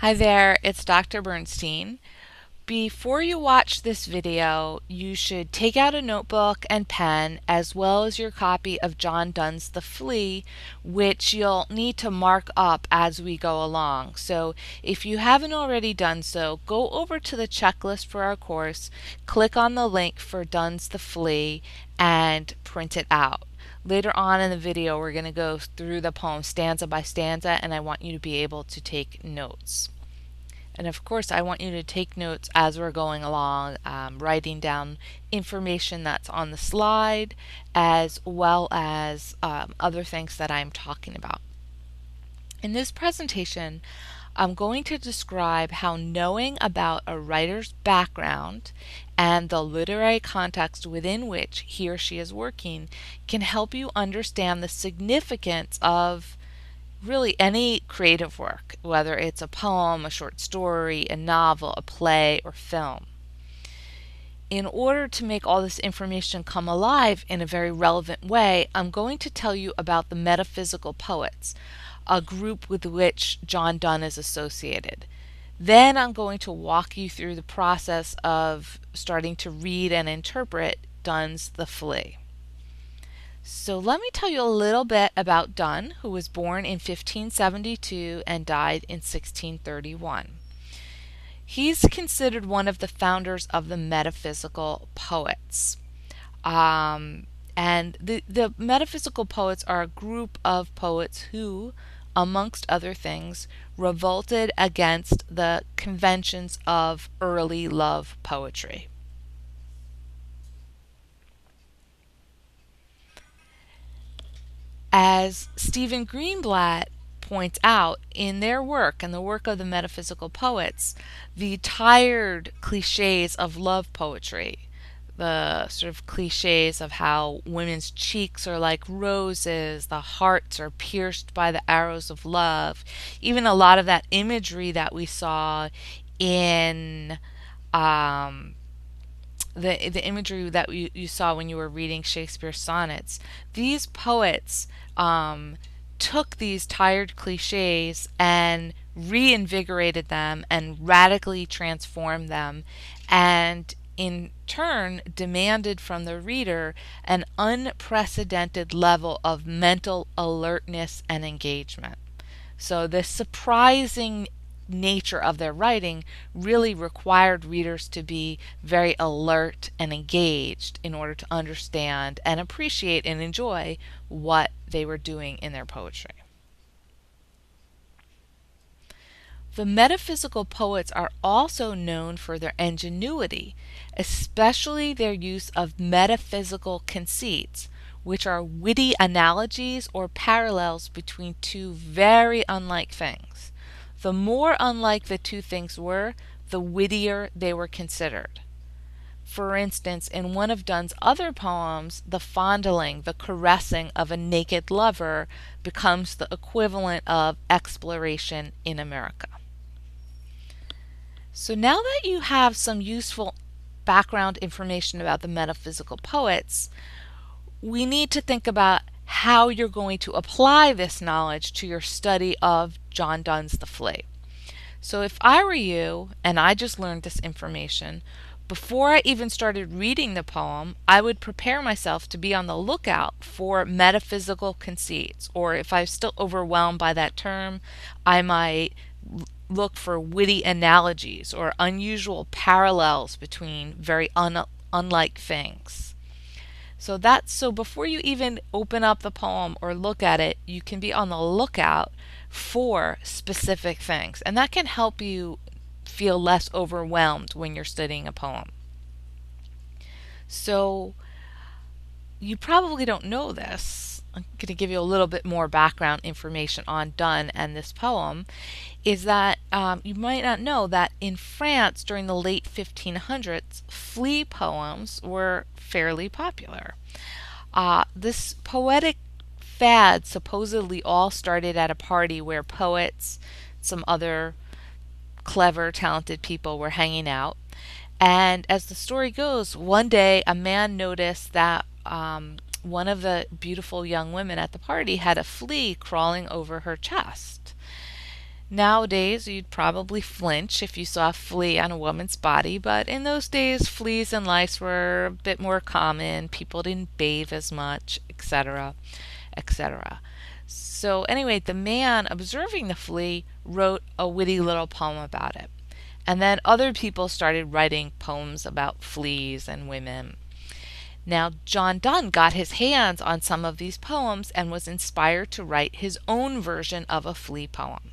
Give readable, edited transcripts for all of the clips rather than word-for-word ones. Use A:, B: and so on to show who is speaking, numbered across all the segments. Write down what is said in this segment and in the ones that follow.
A: Hi there, it's Dr. Bernstein. Before you watch this video, you should take out a notebook and pen as well as your copy of John Donne's The Flea, which you'll need to mark up as we go along. So if you haven't already done so, go over to the checklist for our course, click on the link for Donne's The Flea, and print it out. Later on in the video, we're going to go through the poem stanza by stanza, and I want you to be able to take notes. And of course, I want you to take notes as we're going along, writing down information that's on the slide as well as other things that I'm talking about. In this presentation, I'm going to describe how knowing about a writer's background and the literary context within which he or she is working can help you understand the significance of really any creative work, whether it's a poem, a short story, a novel, a play, or film. In order to make all this information come alive in a very relevant way, I'm going to tell you about the Metaphysical Poets, a group with which John Donne is associated. Then I'm going to walk you through the process of starting to read and interpret Donne's The Flea. So let me tell you a little bit about Donne, who was born in 1572 and died in 1631. He's considered one of the founders of the Metaphysical Poets. And the Metaphysical Poets are a group of poets who, amongst other things, revolted against the conventions of early love poetry. As Stephen Greenblatt points out in their work and the work of the Metaphysical Poets, the tired cliches of love poetry, the sort of cliches of how women's cheeks are like roses, the hearts are pierced by the arrows of love, even a lot of that imagery that we saw in the imagery that you saw when you were reading Shakespeare's sonnets. These poets took these tired cliches and reinvigorated them and radically transformed them, and in turn demanded from the reader an unprecedented level of mental alertness and engagement. So this surprising nature of their writing really required readers to be very alert and engaged in order to understand and appreciate and enjoy what they were doing in their poetry. The Metaphysical Poets are also known for their ingenuity, especially their use of metaphysical conceits, which are witty analogies or parallels between two very unlike things. The more unlike the two things were, the wittier they were considered. For instance, in one of Donne's other poems, the fondling, the caressing of a naked lover becomes the equivalent of exploration in America. So now that you have some useful background information about the Metaphysical Poets, we need to think about how you're going to apply this knowledge to your study of John Donne's The Flea. So if I were you and I just learned this information, before I even started reading the poem, I would prepare myself to be on the lookout for metaphysical conceits, or if I'm still overwhelmed by that term, I might look for witty analogies or unusual parallels between very unlike things. So before you even open up the poem or look at it, you can be on the lookout for specific things, and that can help you feel less overwhelmed when you're studying a poem. So you probably don't know this. I'm going to give you a little bit more background information on Donne and this poem, is that you might not know that in France during the late 1500s, flea poems were fairly popular. This poetic fad supposedly all started at a party where poets, some other clever, talented people were hanging out. And as the story goes, one day a man noticed that one of the beautiful young women at the party had a flea crawling over her chest. Nowadays, you'd probably flinch if you saw a flea on a woman's body, but in those days, fleas and lice were a bit more common. People didn't bathe as much, etc., etc. So, anyway, the man observing the flea wrote a witty little poem about it. And then other people started writing poems about fleas and women. Now, John Donne got his hands on some of these poems and was inspired to write his own version of a flea poem.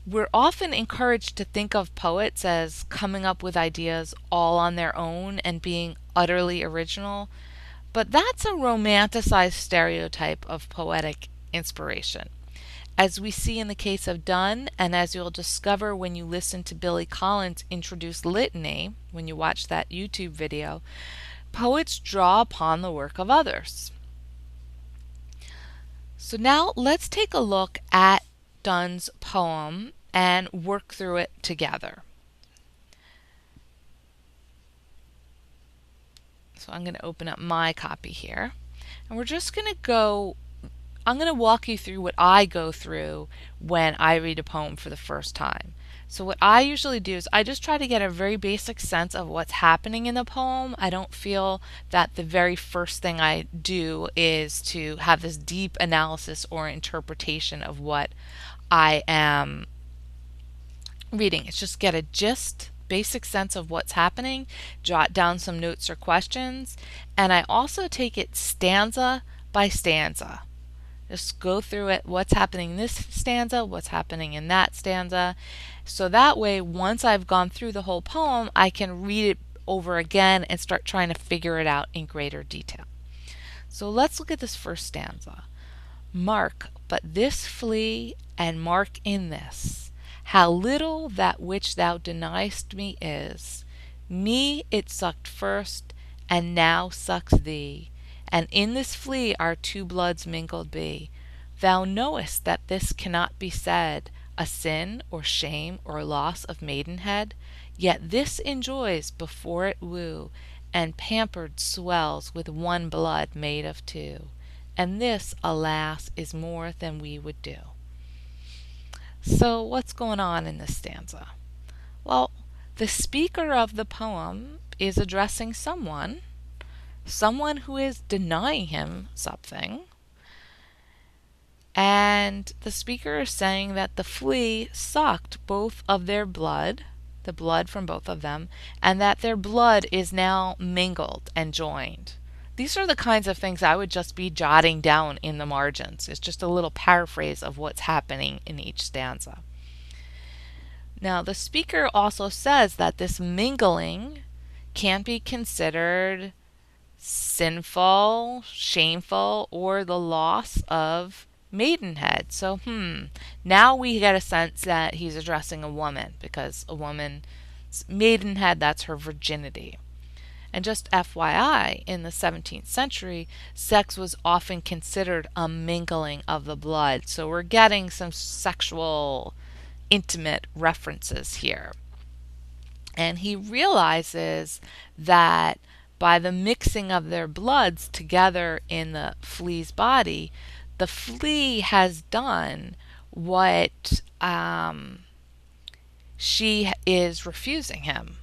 A: We're often encouraged to think of poets as coming up with ideas all on their own and being utterly original, but that's a romanticized stereotype of poetic inspiration. As we see in the case of Donne, and as you'll discover when you listen to Billy Collins introduce Litany, when you watch that YouTube video, poets draw upon the work of others. So now let's take a look at Donne's poem and work through it together. So I'm going to open up my copy here, and we're just going to I'm going to walk you through what I go through when I read a poem for the first time. So what I usually do is I just try to get a very basic sense of what's happening in the poem. I don't feel that the very first thing I do is to have this deep analysis or interpretation of what I am reading. It's just get a basic sense of what's happening, jot down some notes or questions, and I also take it stanza by stanza. Just go through it, what's happening in this stanza, what's happening in that stanza. So that way, once I've gone through the whole poem, I can read it over again and start trying to figure it out in greater detail. So let's look at this first stanza. Mark but this flea, and mark in this, how little that which thou deniest me is. Me it sucked first, and now sucks thee. And in this flea our two bloods mingled be. Thou knowest that this cannot be said, a sin or shame or loss of maidenhead, yet this enjoys before it woo, and pampered swells with one blood made of two. And this, alas, is more than we would do. So what's going on in this stanza? Well, the speaker of the poem is addressing someone who is denying him something, and the speaker is saying that the flea sucked both of their blood, the blood from both of them, and that their blood is now mingled and joined. These are the kinds of things I would just be jotting down in the margins. It's just a little paraphrase of what's happening in each stanza. Now, the speaker also says that this mingling can be considered sinful, shameful, or the loss of maidenhead. So, now we get a sense that he's addressing a woman, because a woman's maidenhead, that's her virginity. And just FYI, in the 17th century, sex was often considered a mingling of the blood. So we're getting some sexual, intimate references here. And he realizes that by the mixing of their bloods together in the flea's body, the flea has done what she is refusing him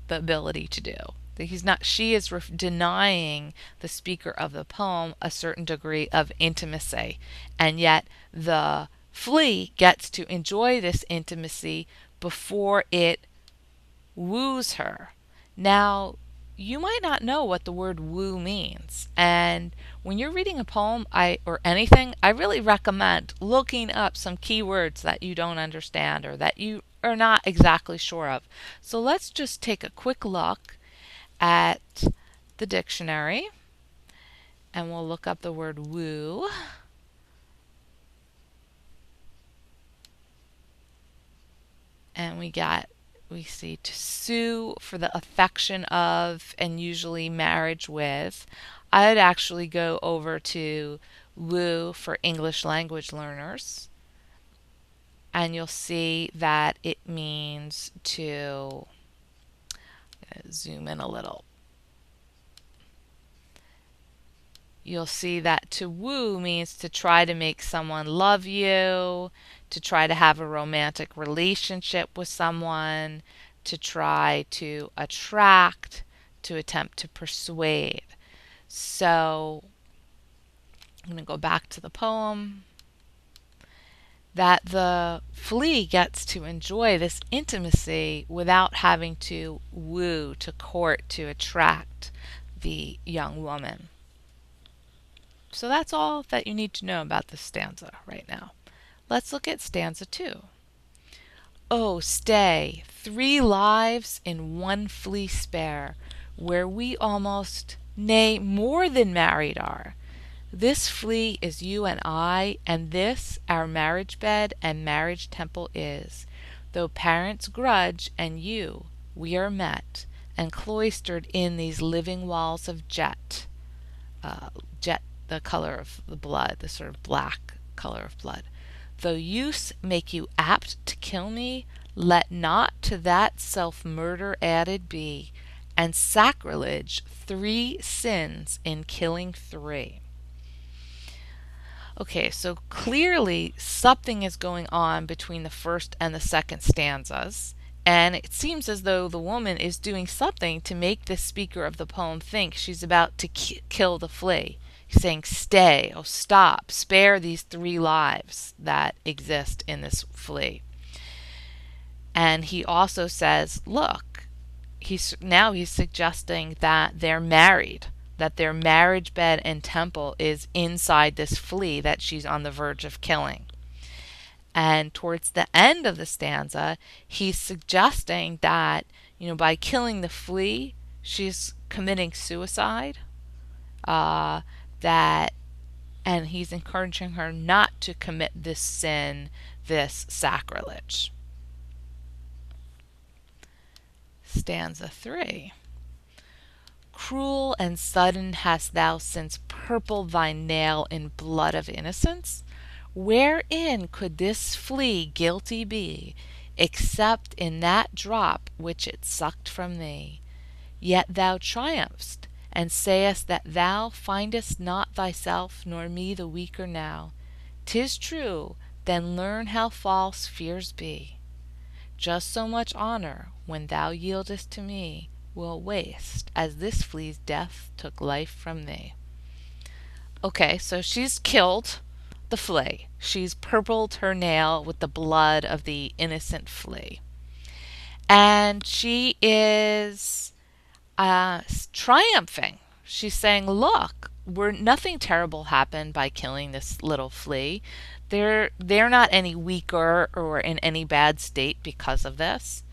A: the ability to do. She is denying the speaker of the poem a certain degree of intimacy, and yet the flea gets to enjoy this intimacy before it woos her. Now, you might not know what the word woo means, and when you're reading a poem or anything, I really recommend looking up some keywords that you don't understand or that you are not exactly sure of. So let's just take a quick look at the dictionary, and we'll look up the word woo. And we see to sue for the affection of, and usually marriage with. I'd actually go over to woo for English language learners, and you'll see that it means to, zoom in a little. You'll see that to woo means to try to make someone love you, to try to have a romantic relationship with someone, to try to attract, to attempt to persuade. So I'm going to go back to the poem. That the flea gets to enjoy this intimacy without having to woo, to court, to attract the young woman. So that's all that you need to know about this stanza right now. Let's look at stanza 2. Oh, stay, 3 lives in 1 flea spare, where we almost, nay, more than married are. This flea is you and I, and this our marriage bed and marriage temple is. Though parents grudge and you, we are met, and cloistered in these living walls of jet. Jet, the color of the blood, the sort of black color of blood. Though use make you apt to kill me, let not to that self-murder added be, and sacrilege 3 sins in killing 3. Okay, so clearly something is going on between the first and the second stanzas, and it seems as though the woman is doing something to make the speaker of the poem think she's about to kill the flea. He's saying, stay, oh stop, spare these 3 lives that exist in this flea. And he also says, look, he's suggesting that they're married, that their marriage bed and temple is inside this flea that she's on the verge of killing. And towards the end of the stanza, he's suggesting that, by killing the flea, she's committing suicide, and he's encouraging her not to commit this sin, this sacrilege. Stanza 3. Cruel and sudden hast thou since purpled thy nail in blood of innocence? Wherein could this flea guilty be, except in that drop which it sucked from thee? Yet thou triumphst, and sayest that thou findest not thyself nor me the weaker now. 'Tis true, then learn how false fears be. Just so much honor, when thou yieldest to me, will waste, as this flea's death took life from thee. Okay, so she's killed the flea. She's purpled her nail with the blood of the innocent flea. And she is triumphing. She's saying, look, nothing terrible happened by killing this little flea. They're not any weaker or in any bad state because of this.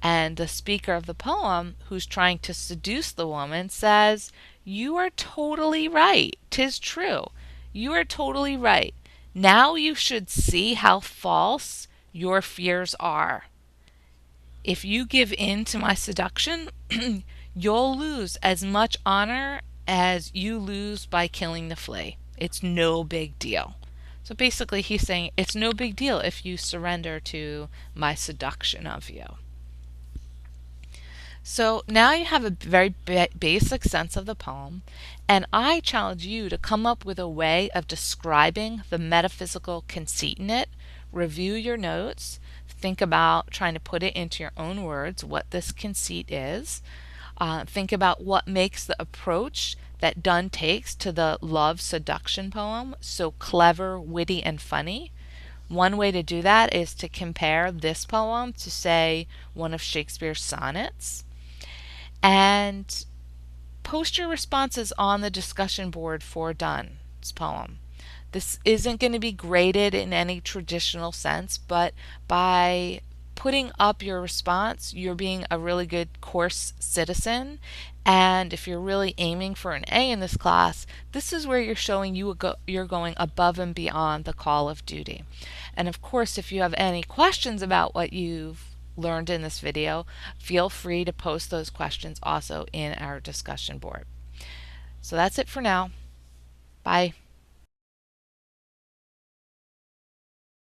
A: And the speaker of the poem, who's trying to seduce the woman, says, you are totally right. 'Tis true. You are totally right. Now you should see how false your fears are. If you give in to my seduction, you'll lose as much honor as you lose by killing the flea. It's no big deal. So basically he's saying it's no big deal if you surrender to my seduction of you. So now you have a very basic sense of the poem, and I challenge you to come up with a way of describing the metaphysical conceit in it. Review your notes, think about trying to put it into your own words, what this conceit is. Think about what makes the approach that Donne takes to the love seduction poem so clever, witty, and funny. One way to do that is to compare this poem to, say, one of Shakespeare's sonnets. And post your responses on the discussion board for Donne's poem. This isn't going to be graded in any traditional sense, but by putting up your response, you're being a really good course citizen. And if you're really aiming for an A in this class, this is where you're showing you're going above and beyond the call of duty. And of course, if you have any questions about what you've learned in this video, feel free to post those questions also in our discussion board. So that's it for now. Bye.